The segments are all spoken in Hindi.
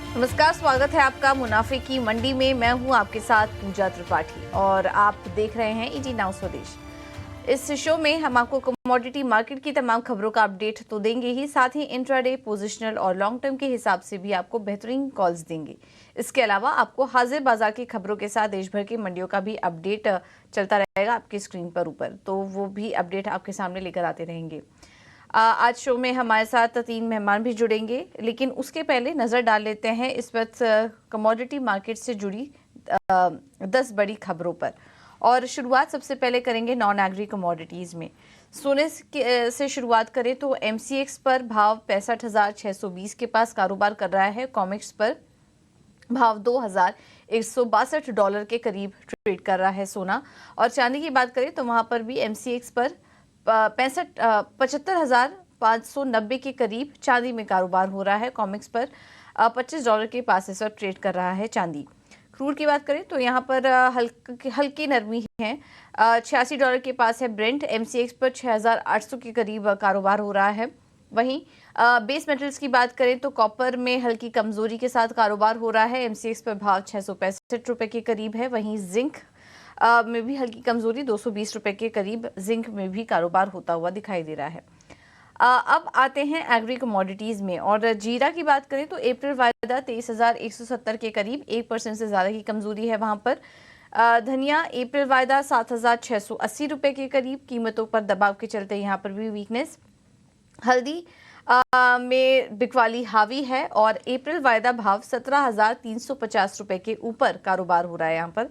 नमस्कार, स्वागत है आपका मुनाफे की मंडी में। मैं हूं आपके साथ पूजा त्रिपाठी और आप देख रहे हैं ईटी नाउ स्वदेश। इस शो में हम आपको कमोडिटी मार्केट की तमाम खबरों का अपडेट तो देंगे ही, साथ ही इंट्राडे, पोजिशनल और लॉन्ग टर्म के हिसाब से भी आपको बेहतरीन कॉल्स देंगे। इसके अलावा आपको हाजिर बाजार की खबरों के साथ देश भर की मंडियों का भी अपडेट चलता रहेगा आपकी स्क्रीन पर ऊपर, तो वो भी अपडेट आपके सामने लेकर आते रहेंगे। आज शो में हमारे साथ 3 मेहमान भी जुड़ेंगे, लेकिन उसके पहले नज़र डाल लेते हैं इस वक्त कमोडिटी मार्केट से जुड़ी 10 बड़ी खबरों पर। और शुरुआत सबसे पहले करेंगे नॉन एग्री कमोडिटीज़ में। सोने से शुरुआत करें तो एमसीएक्स पर भाव 65,620 के पास कारोबार कर रहा है। कॉमेक्स पर भाव $2,162 के करीब ट्रेड कर रहा है सोना। और चांदी की बात करें तो वहां पर भी एमसीएक्स पर 75,590 के करीब चांदी में कारोबार हो रहा है। कॉमेक्स पर $25 के पास इस वक्त ट्रेड कर रहा है चांदी। क्रूड की बात करें तो यहाँ पर हल्की नरमी है। $86 के पास है ब्रेंट। एमसीएक्स पर 6,800 के करीब कारोबार हो रहा है। वहीं बेस मेटल्स की बात करें तो कॉपर में हल्की कमजोरी के साथ कारोबार हो रहा है। एमसीएक्स पर भाव ₹665 के करीब है। वहीं जिंक में भी हल्की कमजोरी, ₹220 के करीब जिंक में भी कारोबार होता हुआ दिखाई दे रहा है। अब आते हैं एग्री कमोडिटीज में। और जीरा की बात करें तो अप्रैल वायदा 23,170 के करीब 1% से ज्यादा की कमजोरी है वहां पर। धनिया अप्रैल वायदा ₹7,680 के करीब कीमतों पर दबाव के चलते यहाँ पर भी वीकनेस। हल्दी में बिकवाली हावी है और अप्रैल वायदा भाव ₹17,350 के ऊपर कारोबार हो रहा है यहाँ पर।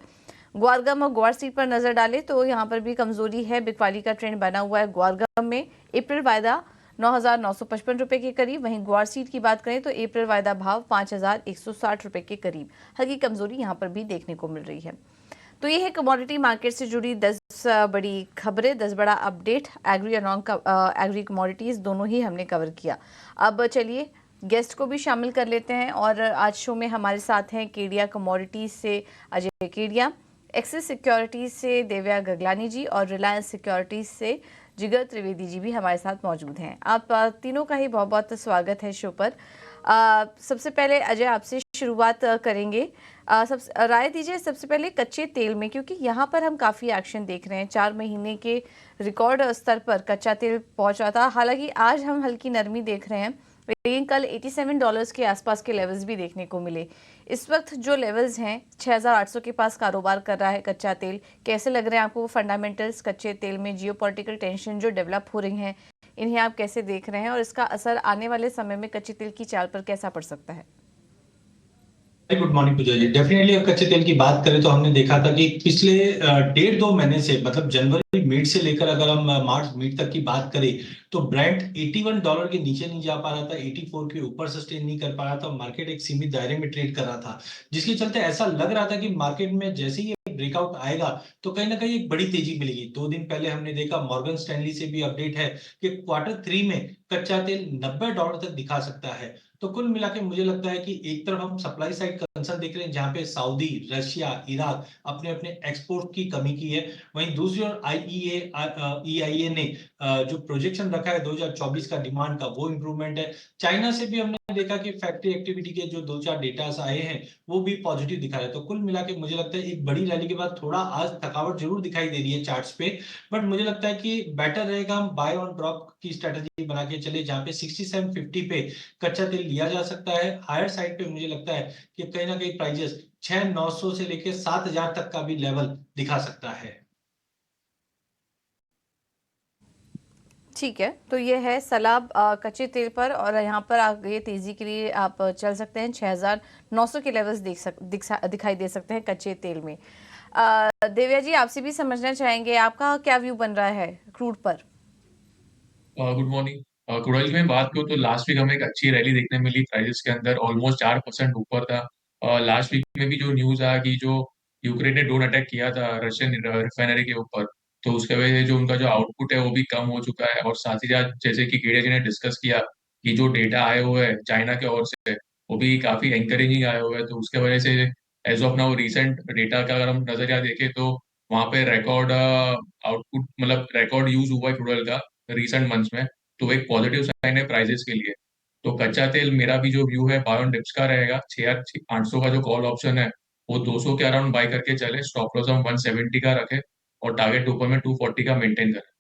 ग्वारगम और ग्वार सीड पर नजर डालें तो यहाँ पर भी कमजोरी है। बिकवाली का ट्रेंड बना हुआ है। ग्वारगम में अप्रैल वायदा ₹9,955 के करीब। वहीं ग्वार सीड की बात करें तो अप्रैल वायदा भाव ₹5,160 के करीब। हल्की कमजोरी यहाँ पर भी देखने को मिल रही है। तो ये है कमोडिटी मार्केट से जुड़ी 10 बड़ी खबरें, 10 बड़ा अपडेट। एग्री और नॉन एग्री कमोडिटीज दोनों ही हमने कवर किया। अब चलिए गेस्ट को भी शामिल कर लेते हैं। और आज शो में हमारे साथ हैं केडिया कमोडिटीज से अजय केडिया, एक्सिस सिक्योरिटीज से देव्या गगलानी जी और रिलायंस सिक्योरिटीज से जिगर त्रिवेदी जी भी हमारे साथ मौजूद हैं। आप तीनों का ही बहुत बहुत स्वागत है शो पर। सबसे पहले अजय आपसे शुरुआत करेंगे। राय दीजिए सबसे पहले कच्चे तेल में, क्योंकि यहाँ पर हम काफ़ी एक्शन देख रहे हैं। 4 महीने के रिकॉर्ड स्तर पर कच्चा तेल पहुंचा था। हालांकि आज हम हल्की नरमी देख रहे हैं, लेकिन कल $87 के आसपास के लेवल्स भी देखने को मिले। इस वक्त जो लेवल्स हैं 6,800 के पास कारोबार कर रहा है कच्चा तेल। कैसे लग रहे हैं आपको फंडामेंटल्स कच्चे तेल में? जियोपॉलिटिकल टेंशन जो डेवलप हो रही हैं, इन्हें आप कैसे देख रहे हैं और इसका असर आने वाले समय में कच्चे तेल की चाल पर कैसा पड़ सकता है? गुड मॉर्निंग पूजा जी। डेफिनेटली अगर कच्चे तेल की बात करें तो हमने देखा था कि पिछले 1.5-2 महीने से, मतलब जनवरी मिड से लेकर अगर हम मार्च मिड तक की बात करें तो ब्रेंट $81 के नीचे नहीं जा पा रहा था, 84 के ऊपर सस्टेन नहीं कर पा रहा था। मार्केट एक सीमित दायरे में ट्रेड कर रहा था, जिसके चलते ऐसा लग रहा था कि मार्केट में जैसे ही ब्रेकआउट आएगा तो कहीं ना कहीं एक बड़ी तेजी मिलेगी। 2 दिन पहले हमने देखा, मॉर्गन स्टैनली से भी अपडेट है कि Q3 में कच्चा तेल $90 तक दिखा सकता है। तो कुल मिला के मुझे लगता है कि एक तरफ हम सप्लाई साइड कंसर्न देख रहे हैं, जहां पे सऊदी, रशिया, इराक अपने अपने एक्सपोर्ट की कमी की है। वहीं दूसरी ओर ईआईए ने जो प्रोजेक्शन रखा है 2024 का डिमांड का, वो इंप्रूवमेंट है। चाइना से भी हमने देखा कि फैक्ट्री एक्टिविटी के जो 2-4 डेटास आए हैं वो भी पॉजिटिव दिखा रहे हैं। तो कुल मिला के मुझे लगता है एक बड़ी रैली के बाद थोड़ा आज थकावट जरूर दिखाई दे रही है चार्ट्स पे, बट मुझे लगता है कि बेटर रहेगा हम बाय ऑन ड्रॉप की स्ट्रेटेजी बना के चले, जहां पे 6750 पे कच्चा तेल लिया जा सकता है। हायर साइड पे मुझे लगता है कि कहीं ना कहीं प्राइजेस 6,900 से लेकर 7,000 तक का भी लेवल दिखा सकता है। ठीक है, तो ये है सलाब कच्चे तेल पर। और यहाँ पर आगे तेजी के लिए आप चल सकते हैं। 6,900 के लेवल्स दिखाई दे सकते हैं कच्चे तेल में। देव्या जी, आपसे भी समझना चाहेंगे, आपका क्या व्यू बन रहा है क्रूड पर? Good morning. क्रूड ऑयल की मैं बात करूँ तो लास्ट वीक हमें एक अच्छी रैली देखने मिली प्राइसेस के अंदर, ऑलमोस्ट 4% ऊपर था। लास्ट वीक में भी जो न्यूज आया कि जो यूक्रेन ने ड्रोन अटैक किया था रशियन रिफाइनरी के ऊपर, तो उसके वजह से जो उनका जो आउटपुट है वो भी कम हो चुका है। और साथ ही साथ जैसे कि केडिया जी ने डिस्कस किया कि जो डेटा आए हुए हैं चाइना के ओर से वो भी काफी एंकरेजिंग आए हुए हैं, तो उसके वजह से as of now recent data का अगर हम नजरिया देखें तो वहां पे रिकॉर्ड आउटपुट, मतलब रिकॉर्ड यूज हुआ है क्रूड ऑयल का रिसेंट मंथ्स में, तो एक पॉजिटिव साइन है प्राइजेस के लिए। तो कच्चा तेल मेरा भी जो व्यू है बाय ऑन डिप्स का रहेगा, 6,800 का जो कॉल ऑप्शन है वो 200 के अराउंड बाय करके चले, स्टॉप लॉस हम 170 का रखे और टारगेट ऊपर में 240 का मेंटेन करें।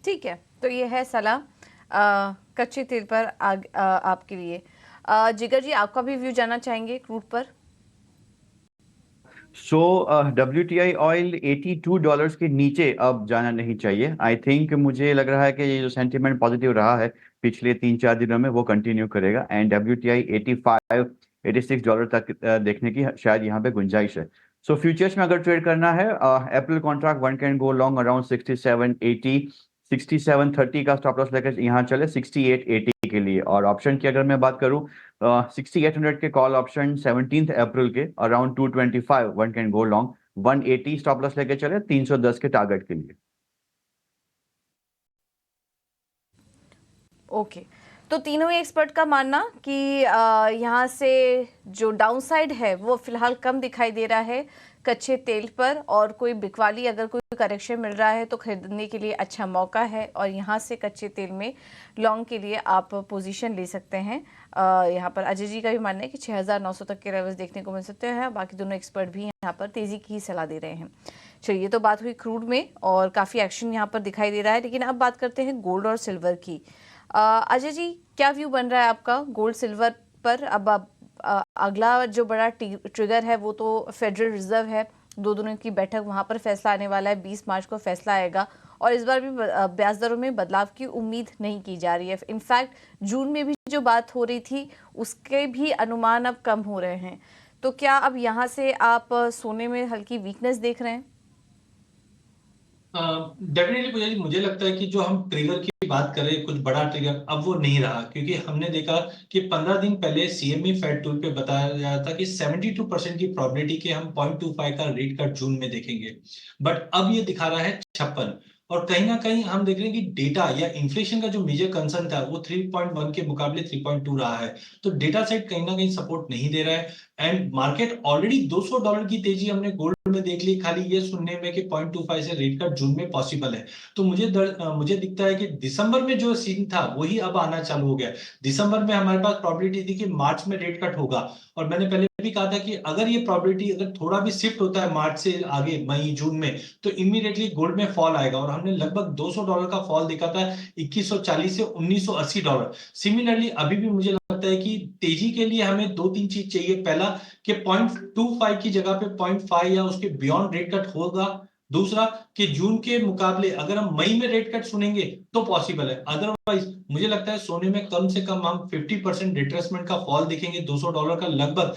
ठीक है, तो ये है सलाह कच्चे तेल पर आपके लिए। जिगर जी, आपका भी व्यू जानना चाहेंगे क्रूड पर? सो WTI ऑयल $82 के नीचे अब जाना नहीं चाहिए। आई थिंक मुझे लग रहा है कि ये जो सेंटिमेंट पॉजिटिव रहा है पिछले 3-4 दिनों में वो कंटिन्यू करेगा एंड WTI 85-86 डॉलर तक देखने की शायद यहाँ पे गुंजाइश है। सो फ्यूचर्स में अगर ट्रेड करना है, April contract one can go long around 67.80, 67.30 का स्टॉप लॉस लेकर यहाँ चले 68.80 के लिए। और ऑप्शन की अगर मैं बात करूँ, 6800 के कॉल ऑप्शन 17 अप्रैल के around 225 one can go long, 180 stop loss लेके चले 310 के टारगेट के लिए। ओके, तो तीनों ही एक्सपर्ट का मानना कि यहाँ से जो डाउनसाइड है वो फिलहाल कम दिखाई दे रहा है कच्चे तेल पर, और कोई बिकवाली अगर कोई करेक्शन मिल रहा है तो खरीदने के लिए अच्छा मौका है, और यहाँ से कच्चे तेल में लॉन्ग के लिए आप पोजीशन ले सकते हैं। यहाँ पर अजय जी का भी मानना है कि 6,900 तक के लेवल्स देखने को मिल सकते हैं। बाकी दोनों एक्सपर्ट भी यहाँ पर तेज़ी की ही सलाह दे रहे हैं। चलिए, तो बात हुई क्रूड में और काफ़ी एक्शन यहाँ पर दिखाई दे रहा है, लेकिन अब बात करते हैं गोल्ड और सिल्वर की। अजय जी, क्या व्यू बन रहा है आपका गोल्ड सिल्वर पर? अब अगला जो बड़ा ट्रिगर है वो तो फेडरल रिजर्व है, दो दिनों की बैठक, वहां पर फैसला आने वाला है, 20 मार्च को फैसला आएगा, और इस बार भी ब्याज दरों में बदलाव की उम्मीद नहीं की जा रही है। इनफैक्ट जून में भी जो बात हो रही थी उसके भी अनुमान अब कम हो रहे हैं। तो क्या अब यहाँ से आप सोने में हल्की वीकनेस देख रहे हैं? डेफिनेटली पूजा जी, मुझे लगता है कि जो हम ट्रिगर की बात कर रहे हैं, कुछ बड़ा ट्रिगर अब वो नहीं रहा, क्योंकि हमने देखा कि 15 दिन पहले CME फेड टूल पे बताया गया था कि 72% की प्रोबेबिलिटी के हम 0.25 का रेट कट जून में देखेंगे, बट अब ये दिखा रहा है 56। और कहीं ना कहीं हम देख रहे हैं कि डेटा या इन्फ्लेशन का जो मेजर कंसर्न था वो 3.1 के मुकाबले 3.2 रहा है। तो डेटा सेट कहीं ना कहीं सपोर्ट नहीं दे रहा है, एंड मार्केट ऑलरेडी $200 की तेजी हमने गोल्ड में देख ली, खाली ये सुनने में कि 0.25 से रेट कट जून में पॉसिबल है। तो मुझे दिखता है कि दिसंबर में जो सीन था वही अब आना चालू हो गया। दिसंबर में हमारे पास प्रोबेबिलिटी थी कि मार्च में रेट कट होगा, और मैंने पहले भी कहा था कि अगर ये प्रोबेबिलिटी अगर थोड़ा भी शिफ्ट होता है मार्च से आगे मई जून में, तो इमीडिएटली गोल्ड में फॉल आएगा, और हमने लगभग $200 का फॉल देखा था 2140 से $1980। सिमिलरली अभी भी मुझे लगता है कि तेजी के लिए हमें दो तीन चीज चाहिए। पहला, कि 0.25 की जगह पे 0.5 या उसके बियॉन्ड रेट कट होगा। दूसरा, कि जून के मुकाबले अगर हम मई में रेट कट सुनेंगे तो पॉसिबल है, अदरवाइज मुझे लगता है सोने में कम से कम हम 50% रिट्रेसमेंट का फॉल देखेंगे। $200 का लगभग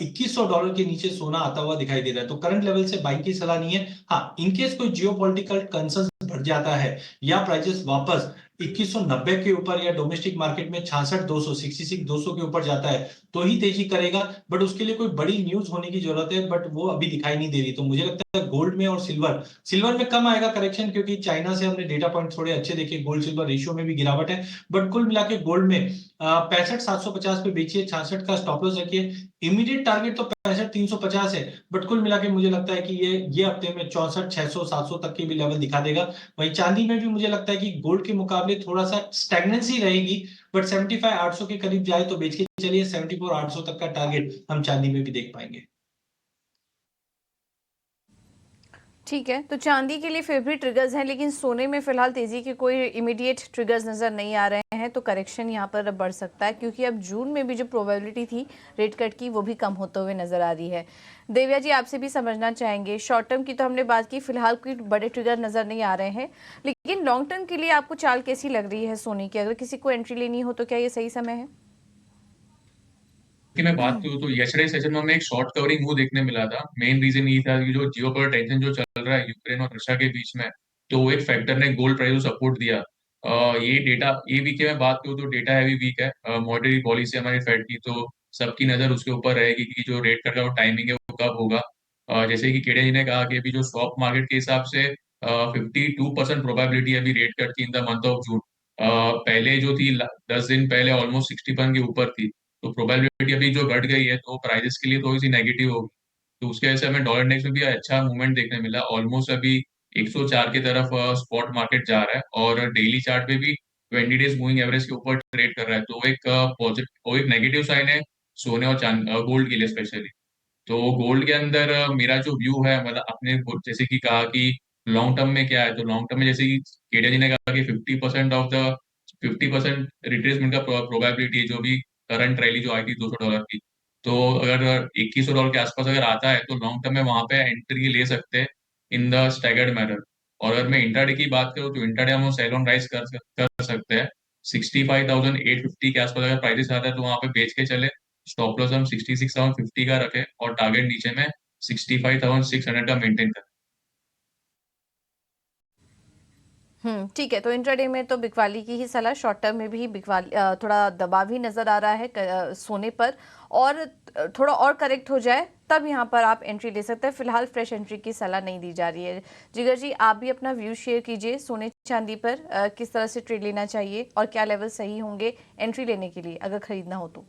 $2100 के नीचे सोना आता हुआ दिखाई दे रहा है। तो करंट लेवल से बाइंग की सलाह नहीं है। हाँ, इनकेस कोई जियोपॉलिटिकल कंसर्न बढ़ जाता है या प्राइसेस वापस 2190 के ऊपर या डोमेस्टिक मार्केट में 66,200 के ऊपर जाता है तो ही तेजी करेगा, बट उसके लिए कोई बड़ी न्यूज होने की जरूरत है, बट वो अभी दिखाई नहीं दे रही। तो मुझे लगता है गोल्ड में और सिल्वर में कम आएगा करेक्शन, क्योंकि चाइना से हमने डेटा पॉइंट थोड़े अच्छे देखे, गोल्ड सिल्वर रेशियो में भी गिरावट है। बट कुल मिला के गोल्ड में 65,750 पे बेचिए, 66 का स्टॉप लॉस रखिए। इमीडिएट टारगेट तो 65,350 है, बट कुल मिला के मुझे लगता है कि ये हफ्ते में 64,600 700 तक के भी लेवल दिखा देगा। वहीं चांदी में भी मुझे लगता है कि गोल्ड के मुकाबले थोड़ा सा स्टैग्नेंसी रहेगी, बट 75,800 के करीब जाए तो बेच के चलिए, 74,800 तक का टारगेट हम चांदी में भी देख पाएंगे। ठीक है, तो चांदी के लिए फिर भी ट्रिगर्स हैं, लेकिन सोने में फिलहाल तेजी के कोई इमीडिएट ट्रिगर्स नजर नहीं आ रहे हैं। तो करेक्शन यहाँ पर बढ़ सकता है, क्योंकि अब जून में भी जो प्रोबेबिलिटी थी रेट कट की वो भी कम होते हुए नजर आ रही है। देविया जी, आपसे भी समझना चाहेंगे, शॉर्ट टर्म की तो हमने बात की, फिलहाल कोई बड़े ट्रिगर नजर नहीं आ रहे हैं, लेकिन लॉन्ग टर्म के लिए आपको चाल कैसी लग रही है सोने की? अगर किसी को एंट्री लेनी हो तो क्या ये सही समय है? कि मैं बात करूँ तो यस्टरडे सेशन में हमें एक शॉर्ट कवरिंग मूव देखने मिला था। मेन रीजन ये था कि जो जियोपॉलिटिकल टेंशन जो चल रहा है यूक्रेन और रशिया के बीच में, तो वो एक फैक्टर ने गोल्ड प्राइस को सपोर्ट दिया। ये डेटा ये वीक है, मैं बात करूँ तो डेटा हैवी वीक है। मॉनेटरी पॉलिसी हमारी फेड की, तो सबकी नजर उसके ऊपर रहेगी कि जो रेट कट का वो टाइमिंग है वो कब होगा। जैसे कि केड़े जी ने कहा कि अभी जो स्टॉक मार्केट के हिसाब से 52% प्रोबेबिलिटी है अभी रेट कट की in the month of June. पहले जो थी 10 दिन पहले ऑलमोस्ट 60% के ऊपर थी, तो प्रोबेबिलिटी अभी जो घट गई है तो प्राइसेस के लिए थोड़ी सी नेगेटिव होगी। तो उसके वजह से हमें डॉलर इंडेक्स में भी अच्छा मूवमेंट देखने मिला, ऑलमोस्ट अभी 104 की तरफ स्पॉट मार्केट जा रहा है और डेली चार्ट पे भी 20 डेज मूविंग एवरेज के ऊपर ट्रेड कर रहा है, तो वो एक पॉजिटिव, वो एक नेगेटिव साइन है सोने और चांद गोल्ड के लिए स्पेशली। तो गोल्ड के अंदर मेरा जो व्यू है, मतलब आपने जैसे कि कहा कि लॉन्ग टर्म में क्या है, तो लॉन्ग टर्म में जैसे कि केडिया जी ने कहा कि 50% रिट्रेसमेंट का प्रोबेबिलिटी है, जो भी करंट रैली जो आई थी $200 की। तो अगर $2100 के आसपास अगर आता है तो लॉन्ग टर्म में वहां पे एंट्री ले सकते हैं इन द स्टैगर्ड मैनर। और अगर मैं इंट्राडे की बात करूँ तो इंट्राडे हम सेल ऑन राइज कर सकते हैं। 65,850 के आसपास अगर प्राइसेस आता है तो वहां पे बेच के चले। स्टॉप लॉस हम 66,750 का रखें और टारगेट नीचे में 65,600 का मेंटेन करें। ठीक है। तो इंट्राडे में तो बिकवाली की ही सलाह, शॉर्ट टर्म में भी बिकवाली थोड़ा दबाव ही नजर आ रहा है सोने पर, और थोड़ा और करेक्ट हो जाए तब यहाँ पर आप एंट्री ले सकते हैं। फिलहाल फ्रेश एंट्री की सलाह नहीं दी जा रही है। जिगर जी, आप भी अपना व्यू शेयर कीजिए सोने चांदी पर, किस तरह से ट्रेड लेना चाहिए और क्या लेवल सही होंगे एंट्री लेने के लिए अगर खरीदना हो तो।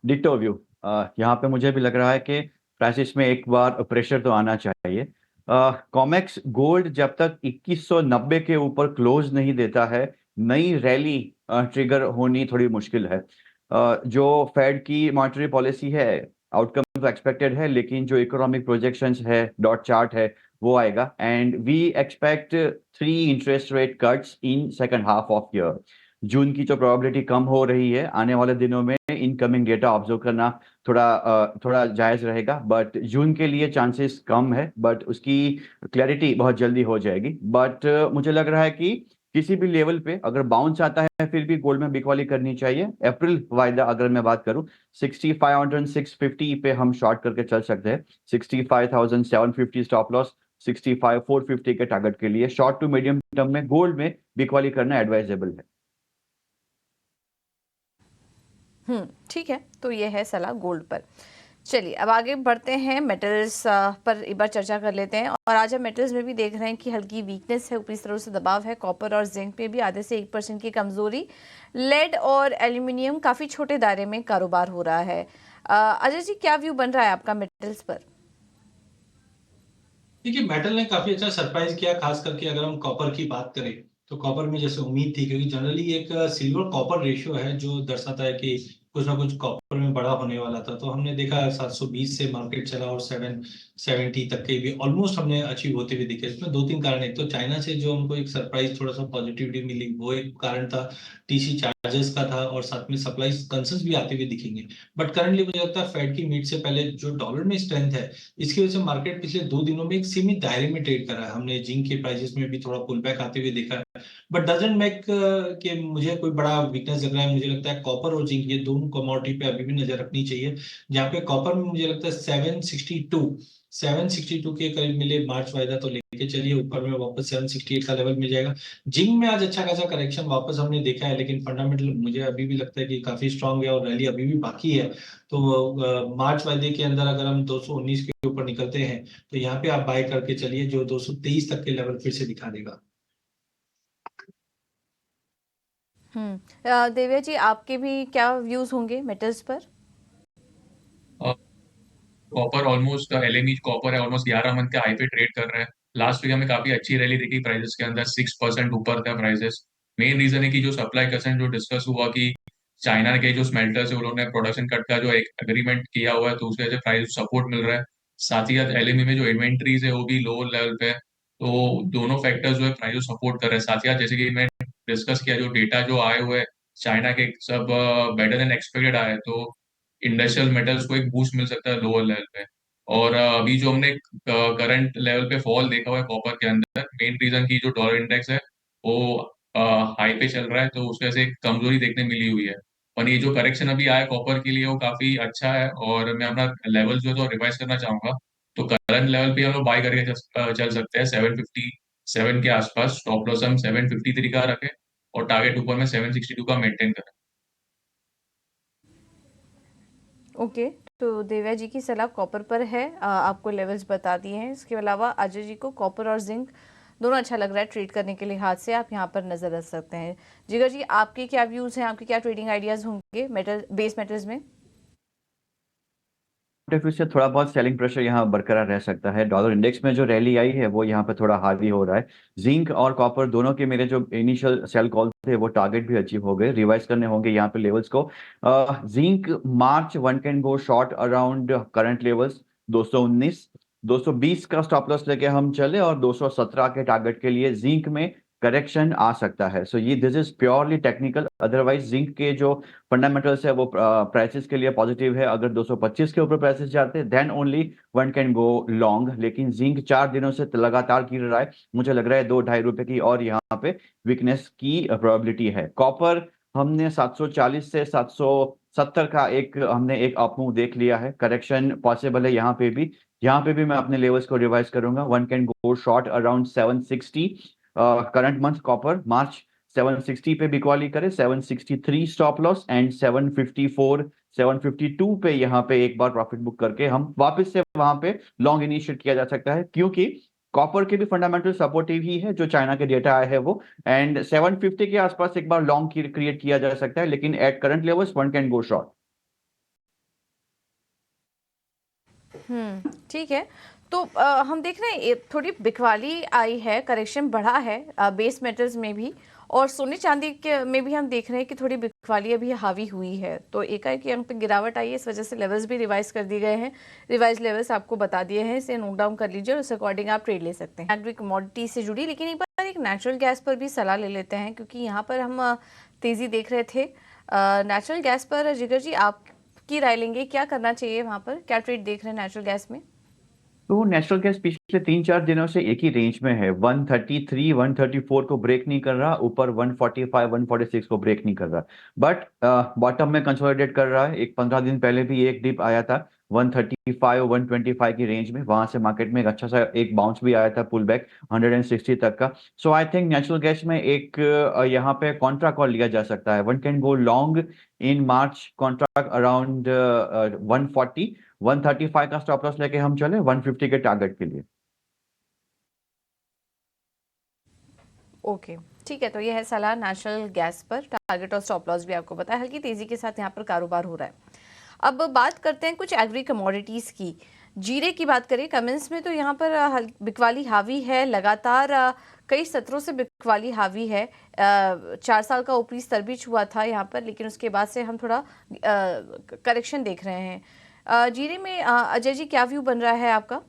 Ditto view. यहाँ पे मुझे भी लग रहा है कि प्राइसेस में एक बार प्रेशर तो आना चाहिए। कॉमेक्स गोल्ड जब तक 2190 के ऊपर क्लोज नहीं देता है, नई रैली ट्रिगर होनी थोड़ी मुश्किल है। जो फेड की मॉनेटरी पॉलिसी है, आउटकम तो एक्सपेक्टेड है, लेकिन जो इकोनॉमिक प्रोजेक्शंस है, डॉट चार्ट है, वो आएगा। And we expect 3 interest rate cuts in second half of year. June की जो प्रोबेबिलिटी कम हो रही है, आने वाले दिनों में इनकमिंग डेटा ऑब्जर्व करना थोड़ा जायज रहेगा, बट जून के लिए चांसेस कम है, बट उसकी क्लैरिटी बहुत जल्दी हो जाएगी। बट मुझे लग रहा है कि किसी भी लेवल पे अगर बाउंस आता है फिर भी गोल्ड में बिकवाली करनी चाहिए। अप्रैल वायदा अगर मैं बात करूं, 65,650 पे हम शॉर्ट करके चल सकते हैं। 65,750 स्टॉप लॉस, 65,450 के टारगेट के लिए शॉर्ट टू मीडियम टर्म में गोल्ड में बिकवाली करना एडवाइजेबल है। ठीक है। तो ये है सलाह गोल्ड पर। चलिए अब आगे बढ़ते हैं, मेटल्स पर एक बार चर्चा कर लेते हैं। और आज हम मेटल्स में भी देख रहे हैं कि हल्की वीकनेस है, ऊपरी स्तरों से दबाव है। कॉपर और जिंक पे भी आधे से 1% की कमजोरी। लेड और एल्यूमिनियम काफी छोटे दायरे में कारोबार हो रहा है। अजय जी, क्या व्यू बन रहा है आपका मेटल्स पर? देखिए, मेटल ने काफी अच्छा सरप्राइज किया, खास करके अगर हम कॉपर की बात करें तो कॉपर में जैसे उम्मीद थी, क्योंकि जनरली एक सिल्वर कॉपर रेशियो है जो दर्शाता है कि कुछ ना कुछ कॉपर में बड़ा होने वाला था। तो हमने देखा 720 से मार्केट चला और 770 तक के भी ऑलमोस्ट हमने अचीव होते हुए दिखे। इसमें दो तीन कारण, एक तो चाइना से जो हमको एक सरप्राइज थोड़ा सा पॉजिटिविटी मिली, वो एक कारण था। टीसी चार्जेस का था और साथ में सप्लाई कंसर्न्स भी आते हुए दिखेंगे। बट करंटली मुझे लगता है फेड की मीट से पहले जो डॉलर में स्ट्रेंथ है, इसकी वजह से मार्केट पिछले 2 दिनों में एक सीमित दायरे में ट्रेड कर रहा है। हमने जिंक के प्राइसेस में भी थोड़ा पुल बैक आते हुए देखा है, बट डजंट मेक कि मुझे कोई बड़ा वीकनेस लग रहा है। मुझे लगता है कॉपर और जिंक, ये दोनों कमोडिटी पे अभी भी नजर रखनी चाहिए। जहाँ पे कॉपर में मुझे लगता है 762 के करीब मिले मार्च वायदा, तो लेके चलिए ऊपर में वापस 768 का लेवल मिल जाएगा। जिंक में आज अच्छा खासा करेक्शन वापस हमने देखा है, लेकिन फंडामेंटल मुझे अभी भी लगता है कि काफी स्ट्रांग है और रैली अभी भी बाकी है। तो मार्च वायदे के अंदर अगर हम 219 के ऊपर निकलते हैं तो यहाँ पे आप बाय करके चलिए, जो 223 तक के लेवल फिर से दिखा देगा। देव्या जी, आपके भी क्या व्यूज होंगे मेटल्स पर? कॉपर ऑलमोस्ट एलएमई कॉपर है ऑलमोस्ट 11 मंथ के हाई पे ट्रेड कर रहा है। लास्ट वीक हमें काफी अच्छी रैली दिखी प्राइसेस के अंदर, 6% ऊपर था प्राइसेस। मेन रीजन है कि जो सप्लाई कंसर्न जो डिस्कस हुआ कि चाइना के जो स्मेल्टर्स है उन्होंने प्रोडक्शन कट का जो एक एग्रीमेंट किया हुआ है, तो उसके वजह से प्राइस सपोर्ट मिल रहा है। साथ ही साथ एलएमई में जो इन्वेंट्रीज है वो भी लो लेवल पे है। तो दोनों फैक्टर्स जो है प्राइस सपोर्ट कर रहे हैं। साथ ही साथ जैसे कि मैं डिस्कस किया, जो डेटा जो आए हुए हैं चाइना के सब बेटर देन एक्सपेक्टेड आए, तो इंडस्ट्रियल मेटल्स को एक बूस्ट मिल सकता है लोअर लेवल पे। और अभी जो हमने करंट लेवल पे फॉल देखा हुआ है कॉपर के अंदर, मेन रीजन की जो डॉलर इंडेक्स है वो हाई पे चल रहा है, तो उसकी वजह से एक कमजोरी देखने मिली हुई है। और ये जो करेक्शन अभी आया कॉपर के लिए वो काफी अच्छा है, और मैं अपना लेवल जो है तो रिवाइज करना चाहूंगा। तो करंट लेवल पे हम लोग बाय करके चल सकते हैं 757 के आसपास। स्टॉप लॉस हम 753 का रखें और टारगेट ऊपर में 762 का मेंटेन करें। ओके। तो देव्या जी की सलाह कॉपर पर है, आपको लेवल्स बता दिए हैं। इसके अलावा अजय जी को कॉपर और जिंक दोनों अच्छा लग रहा है ट्रेड करने के लिहाज से, आप यहाँ पर नजर रख सकते हैं। जिगर जी, आपके क्या व्यूज हैं, आपके क्या ट्रेडिंग आइडियाज होंगे मेटल बेस मेटल्स में? ऑफ व्यू से थोड़ा बहुत सेलिंग प्रेशर यहाँ बरकरार रह सकता है। डॉलर इंडेक्स में जो रैली आई है वो यहाँ पे थोड़ा हावी हो रहा है। जिंक और कॉपर दोनों के मेरे जो इनिशियल सेल कॉल थे वो टारगेट भी अचीव हो गए, रिवाइज करने होंगे यहाँ पे लेवल्स को। Zinc March one can go short around current levels 219, 220 का स्टॉप लॉस लेके हम चले और 217 के टारगेट के लिए जिंक में करेक्शन आ सकता है। सो ये this is purely technical, otherwise zinc के जो फंडामेंटल्स है वो प्राइसेस के लिए पॉजिटिव है। अगर 225 के ऊपर प्राइसेस जाते हैं then only one can go long, लेकिन जिंक 4 दिनों से लगातार गिर रहा है, मुझे लग रहा है 2-2.5 रुपए की और यहाँ पे वीकनेस की प्रोबेबिलिटी है। कॉपर हमने 740 से 770 का हमने एक अप मूव देख लिया है, करेक्शन पॉसिबल है यहाँ पे भी मैं अपने लेवल्स को रिवाइज करूंगा। One can go short around 760 current month copper, March 760 पे बिकवाली करे, 763 स्टॉप लॉस एंड 754 752 पे यहाँ पे एक बार प्रॉफिट बुक करके हम वापस से वहां पे लॉन्ग इनिशिएट किया जा सकता है, क्योंकि कॉपर के भी फंडामेंटल सपोर्टिव ही है जो चाइना के डेटा आए हैं वो। एंड 750 के आसपास एक बार लॉन्ग क्रिएट किया जा सकता है, लेकिन at current levels one can go short. ठीक है। तो हम देख रहे हैं थोड़ी बिकवाली आई है, करेक्शन बढ़ा है बेस मेटल्स में भी, और सोने चांदी के में भी हम देख रहे हैं कि थोड़ी बिकवाली अभी हावी हुई है। तो एकाएक यहाँ पे गिरावट आई है, इस वजह से लेवल्स भी रिवाइज कर दिए गए हैं। रिवाइज लेवल्स आपको बता दिए हैं, इसे नोट डाउन कर लीजिए और उस अकॉर्डिंग आप ट्रेड ले सकते हैं। एग्री कमोडिटी से जुड़ी, लेकिन एक बार एक नेचुरल गैस पर भी सलाह ले लेते हैं, क्योंकि यहाँ पर हम तेज़ी देख रहे थे नेचुरल गैस पर। जिगर जी, आपकी राय लेंगे, क्या करना चाहिए वहाँ पर, क्या ट्रेड देख रहे हैं नेचुरल गैस में? तो नेचुरल गैस पिछले 3-4 दिनों से एक ही रेंज में है, 133 134 को ब्रेक नहीं कर रहा, ऊपर 145 146 को ब्रेक नहीं कर रहा, बट बॉटम में कंसोलिडेट कर रहा है। एक 15 दिन पहले भी एक डिप आया था 135 125 की रेंज में, वहां से मार्केट में एक अच्छा सा एक बाउंस भी आया था, पुल बैक 160 तक का। सो आई थिंक नेचुरल गैस में एक यहाँ पे कॉन्ट्रा कॉल लिया जा सकता है। One can go long in March contract around 140, 135 का स्टॉप लॉस लेके हम चले 150 के टारगेट के लिए। ओके, ठीक है। तो ये है सलाह नेचुरल गैस पर, टारगेट और स्टॉप लॉस भी आपको बताया। हल्की तेजी के साथ यहाँ पर कारोबार हो रहा है। अब बात करते हैं कुछ एग्री कमोडिटीज़ की। जीरे की बात करें, कमेंस में तो यहाँ पर बिकवाली हावी है, लगातार कई सत्रों से बिकवाली हावी है। 4 साल का ऊपरी स्तर भी छुआ था यहाँ पर, लेकिन उसके बाद से हम थोड़ा करेक्शन देख रहे हैं। जीरे में अजय जी क्या व्यू बन रहा है आपका?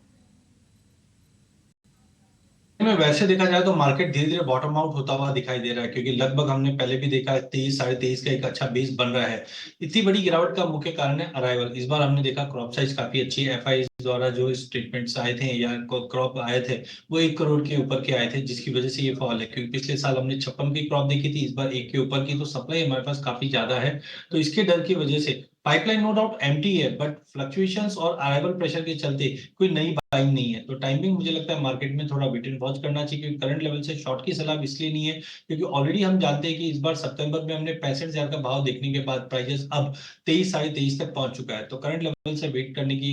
में वैसे देखा जाए तो मार्केट धीरे धीरे बॉटम आउट होता हुआ दिखाई दे रहा है, क्योंकि लगभग हमने पहले भी देखा है 23-23.5 का एक अच्छा बेस बन रहा है। इतनी बड़ी गिरावट का मुख्य कारण है अराइवल। इस बार हमने देखा क्रॉप साइज काफी अच्छी है, एफआई द्वारा जो स्टेटमेंट्स आए थे या क्रॉप आए थे वो 1 करोड़ के ऊपर के आए थे, जिसकी वजह से ये फॉल है। क्योंकि पिछले साल हमने 56 की क्रॉप देखी थी, इस बार 1 के ऊपर की, तो सप्लाई हमारे पास काफी ज्यादा है। तो इसके डर की वजह से पाइपलाइन नो डाउट एम्प्टी है, बट फ्लक्चुएशंस और अराइवल प्रेशर के चलते कोई नई बाइंग नहीं है। तो टाइमिंग मुझे लगता है मार्केट में थोड़ा वेट एंड वॉच करना चाहिए, क्योंकि करंट लेवल से शॉर्ट की सलाह इसलिए नहीं है क्योंकि ऑलरेडी हम जानते हैं कि इस बार सितंबर में हमने 65,000 का भाव देखने के बाद प्राइसेस अब 23-23.5 तक पहुंच चुका है। तो करंट लेवल से वेट करने की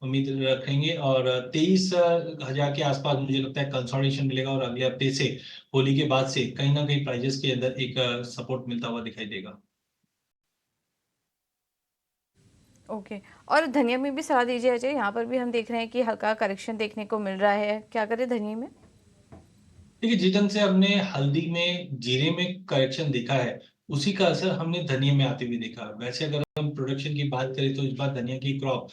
उम्मीद रखेंगे, और 23,000 के आसपास मुझे लगता है कंसोलिडेशन मिलेगा, और अगले हफ्ते से होली के बाद से कहीं ना कहीं प्राइसेस के अंदर एक सपोर्ट मिलता हुआ दिखाई देगा। ओके, और धनिया में भी सलाह दीजिए अजय। यहाँ पर भी हम देख रहे हैं कि हल्का करेक्शन देखने को मिल रहा है, क्या करें धनिया में? देखिए, जिस ढंग से हमने हल्दी में जीरे में करेक्शन देखा है, उसी का असर हमने धनिया में आते हुए देखा। वैसे अगर हम प्रोडक्शन की बात करें तो इस बार धनिया की क्रॉप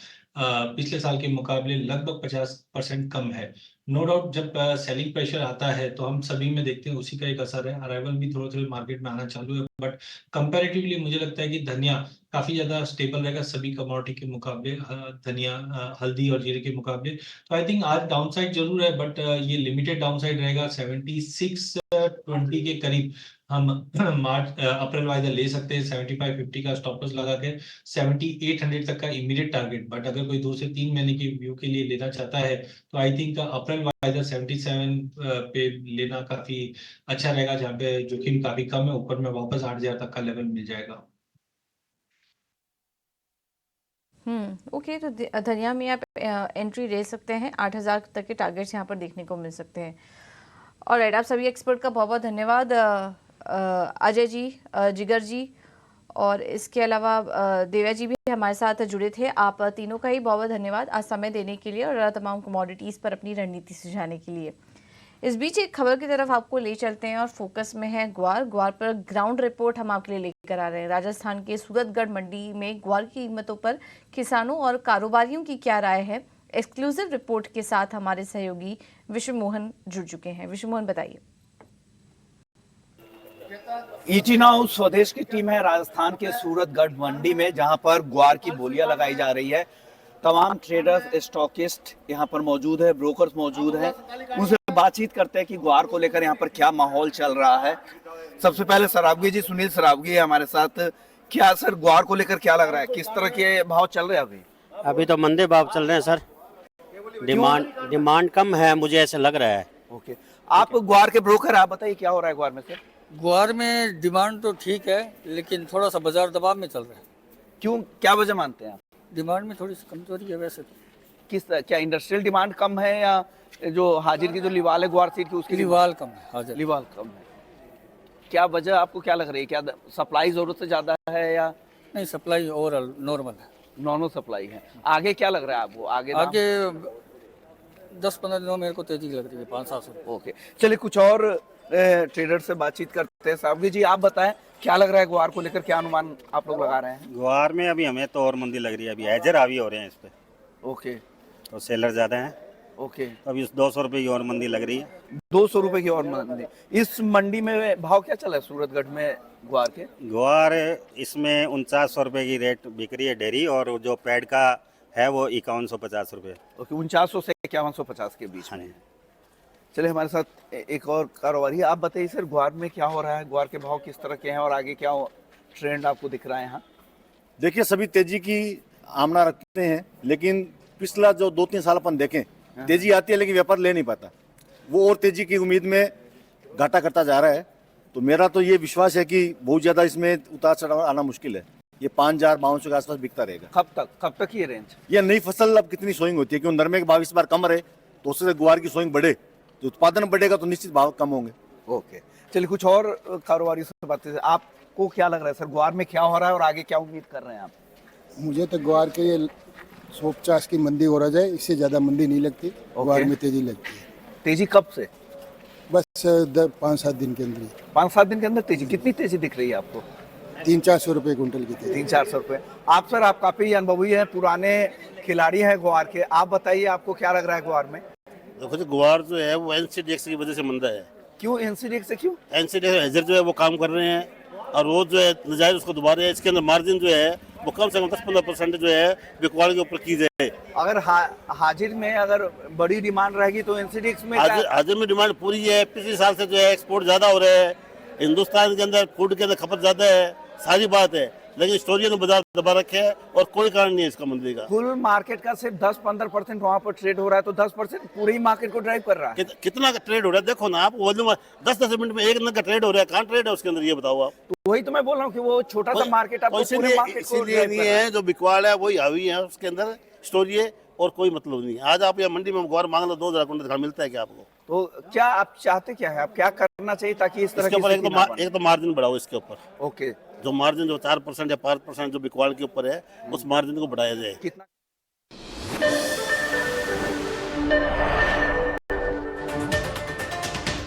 पिछले साल के मुकाबले लगभग 50% कम है। नो डाउट जब सेलिंग प्रेशर आता है तो हम सभी में देखते हैं उसी का एक असर है। अराइवल भी थोड़े थोड़े मार्केट में आना चालू है, बट कंपैरेटिवली मुझे लगता है कि धनिया काफी ज्यादा स्टेबल रहेगा सभी कमोडिटी के मुकाबले, धनिया हल्दी और जीरे के मुकाबले। तो आई थिंक आज डाउनसाइड जरूर है, बट ये लिमिटेड डाउनसाइड रहेगा। 76.20 के करीब हम मार्च अप्रैल वाइजर ले सकते हैं, 75-50 का स्टॉप लॉस लगा के 7800 तक का इमीडिएट टारगेट। बट अगर कोई 2 से 3 महीने की व्यू के लिए लेना चाहता है तो आई थिंक अप्रैल वाइजर 77 पे लेना काफी अच्छा रहेगा, जहाँ पे जोखिम काफी कम है। ऊपर में वापस 8,000 तक का लेवल मिल जाएगा। ओके। तो धनिया में आप एंट्री ले सकते हैं, 8,000 तक के टारगेट्स यहाँ पर देखने को मिल सकते हैं। और आप सभी एक्सपर्ट का बहुत बहुत धन्यवाद, अजय जी, जिगर जी और इसके अलावा देवया जी भी हमारे साथ जुड़े थे। आप तीनों का ही बहुत बहुत धन्यवाद आज समय देने के लिए और तमाम कमोडिटीज़ पर अपनी रणनीति सुझाने के लिए। इस बीच एक खबर की तरफ आपको ले चलते हैं और फोकस में है ग्वार पर ग्राउंड रिपोर्ट हम आपके लिए लेकर आ रहे हैं। राजस्थान के सूरतगढ़ मंडी में ग्वार की कीमतों पर किसानों और कारोबारियों की क्या राय है, एक्सक्लूसिव रिपोर्ट के साथ हमारे सहयोगी विश्व मोहन जुड़ चुके हैं। विश्व मोहन बताइए। ईटी नाउ स्वदेश की टीम है राजस्थान के सूरतगढ़ मंडी में, जहां पर ग्वार की बोलियां लगाई जा रही है। तमाम ट्रेडर्स, स्टॉकिस्ट यहाँ पर मौजूद है, ब्रोकर्स मौजूद हैं। उनसे बातचीत करते हैं कि ग्वार को लेकर यहाँ पर क्या माहौल चल रहा है। सबसे पहले सरावगी जी, सुनील सरावगी है हमारे साथ। क्या सर ग्वार को लेकर क्या लग रहा है, किस तरह के भाव चल रहे हैं अभी? अभी तो मंदे भाव चल रहे हैं सर। डिमांड कम है, मुझे ऐसा लग रहा है। ओके, आप ग्वार के ब्रोकर, आप बताइए क्या हो रहा है ग्वार में? सर ग्वार में डिमांड तो ठीक है, लेकिन थोड़ा सा बाजार दबाव में चल रहा है। क्यों, क्या वजह मानते हैं आप? डिमांड में थोड़ी सी कमजोरी है वैसे तो। किस क्या इंडस्ट्रियल डिमांड कम है या जो हाजिर की जो लिवाल है ग्वार सीड की उसकी लिवाल कम है। हाजिर लिवाल कम है? क्या वजह आपको क्या लग रही है? क्या सप्लाई जरूरत से ज्यादा है या नहीं, सप्लाई ओवरऑल नॉर्मल है, नॉर्मल सप्लाई है? आगे क्या लग रहा है आपको? आगे आगे 10-15 दिनों में मेरे को तेजी लग रही है, 500-700 रुपये। ओके, चलिए कुछ और ट्रेडर से बातचीत करते हैं। साहब जी आप बताएं क्या लग रहा है ग्वार को लेकर, क्या अनुमान आप लोग लगा रहे हैं? ग्वार में अभी हमें तो और मंदी लग रही है, अभी हैजर हावी हो रहे हैं इस पे, ओके तो सेलर ज्यादा हैं। ओके, तो अभी 200 रुपये की और मंदी लग रही है। 200 रुपए की और मंदी। इस मंडी में भाव क्या चला है सूरतगढ़ में ग्वार के? ग्वार इसमें 4900 रुपये की रेट बिक रही है डेरी, और जो पैड का है वो 5150 रुपये। ओके, 4900 से 5150 के बीच में। चलिए हमारे साथ एक और कारोबारी है, आप बताइए सर ग्वार में क्या हो रहा है, ग्वार के भाव किस तरह के हैं और आगे क्या ट्रेंड आपको दिख रहा है यहाँ? देखिए, सभी तेजी की आमना रखते हैं, लेकिन पिछला जो 2-3 साल अपन देखें, तेजी आती है लेकिन व्यापार ले नहीं पाता। वो और तेजी की उम्मीद में घाटा करता जा रहा है। तो मेरा तो ये विश्वास है कि बहुत ज्यादा इसमें उतार चढ़ाव आना मुश्किल है। ये 5000-5200 के आसपास बिकता रहेगा। कब तक ये रेंज? ये नई फसल अब कितनी सोइंग होती है, क्योंकि नरमे के भाव इस बार कम रहे तो उससे ग्वार की सोइंग बढ़े, तो उत्पादन बढ़ेगा तो निश्चित भाव कम होंगे। ओके, चलिए कुछ और कारोबारी से बात करते हैं। आपको क्या लग रहा है सर ग्वार में क्या हो रहा है और आगे क्या उम्मीद कर रहे हैं आप? मुझे तो ग्वार के ये 150 की मंदी हो रहा जाए, इससे ज्यादा मंदी नहीं लगती। ग्वार में तेजी लगती है। तेजी कब से? बस 5-7 दिन के अंदर। 5-7 दिन के अंदर तेजी? कितनी तेजी दिख रही है आपको? 300-400 रुपए क्विंटल की तेजी। 300-400 रुपए। आप सर, आप काफी अनुभवी हैं, पुराने खिलाड़ी हैं ग्वार के, आप बताइए आपको क्या लग रहा है ग्वार में? देखो जो ग्वार जो है वो एनसीडीएक्स की वजह से मंदा है। क्यों एनसीडीएक्स से? क्यों एनसीडीएक्स हैजर जो है वो काम कर रहे हैं, और वो जो है नजायज उसको दोबारा, इसके अंदर मार्जिन जो है वो कम से कम 10-15% जो है बिकवाड़ के ऊपर की जाए। अगर हाजिर में अगर बड़ी डिमांड रहेगी तो एनसीडीएक्स में हाजिर में डिमांड पूरी है। पिछले साल से जो है एक्सपोर्ट ज्यादा हो रहा है, हिंदुस्तान के अंदर फूड के अंदर खपत ज्यादा है, सारी बात है, लेकिन स्टोरियों ने बाजार दबा रखे है और कोई कारण नहीं है इसका मंदी का। कुल मार्केट का सिर्फ 10-15% वहाँ पर ट्रेड हो रहा है, तो 10% पूरी मार्केट को ड्राइव कर रहा है। कितना का ट्रेड हो रहा है देखो ना आप, वॉल्यूम 10-10 मिनट में 1 नग का ट्रेड हो रहा है, कहाँ ट्रेड है उसके अंदर, ये बताओ आप। तो वही तो मैं बोल रहा हूँ कि वो छोटा सा मार्केट आपको पूरे मार्केट को इसीलिए नहीं है, जो बिकवाड़ है वही हावी है उसके अंदर, स्टोरी है और कोई मतलब नहीं। आज आप यहाँ मंडी में ग्वार मांग लो 2000 कुंटल मिलता है क्या आपको? तो क्या आप चाहते क्या है, आप क्या करना चाहिए ताकि इस तरह इसके ऊपर एक तो मार्जिन बढ़ाओ इसके ऊपर। ओके, जो मार्जिन जो 4% या 5% जो बिकवाड़ के ऊपर है, उस मार्जिन को बढ़ाया जाए। कितना